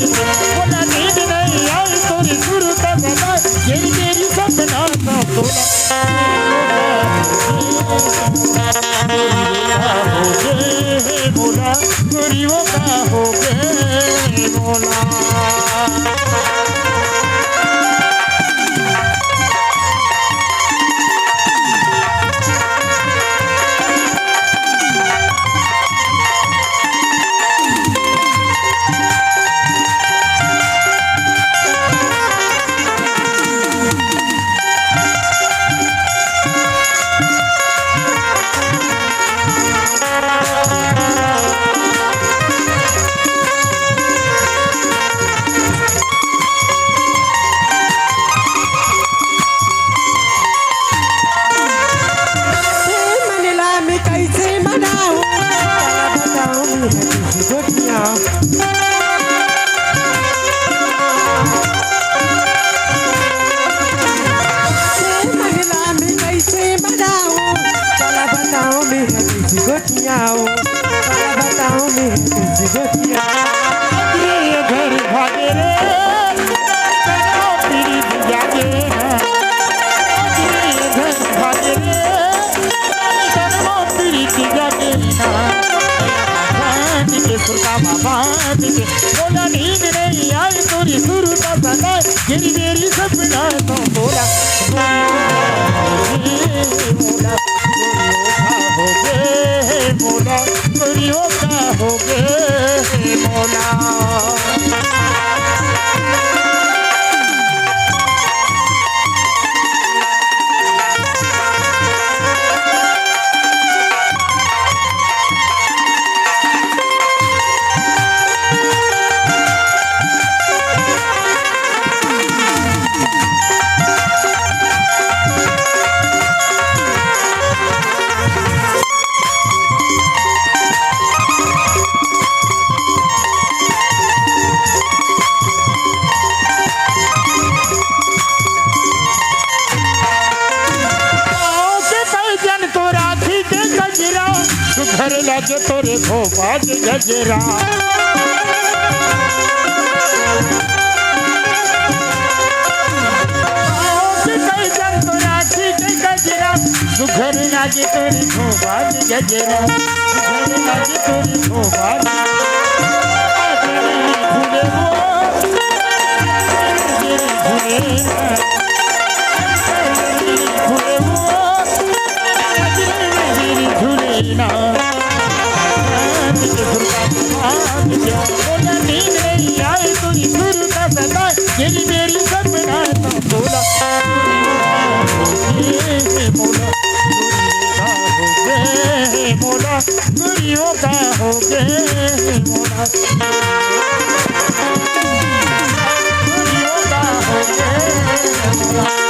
बोला नींद नहीं आई तोरी सुर का सदा गिरी मेरी सपना तो बोला बोला गोरियों का हो गए बोला घर लगे तोरे भोपाल गजरा घर लगे तोरे भोपाल गजरा घर लगे तोरे भोपाल मेरी सपना तो बोला मोला गुरियों का हो गए मोला गुरियों का हो गए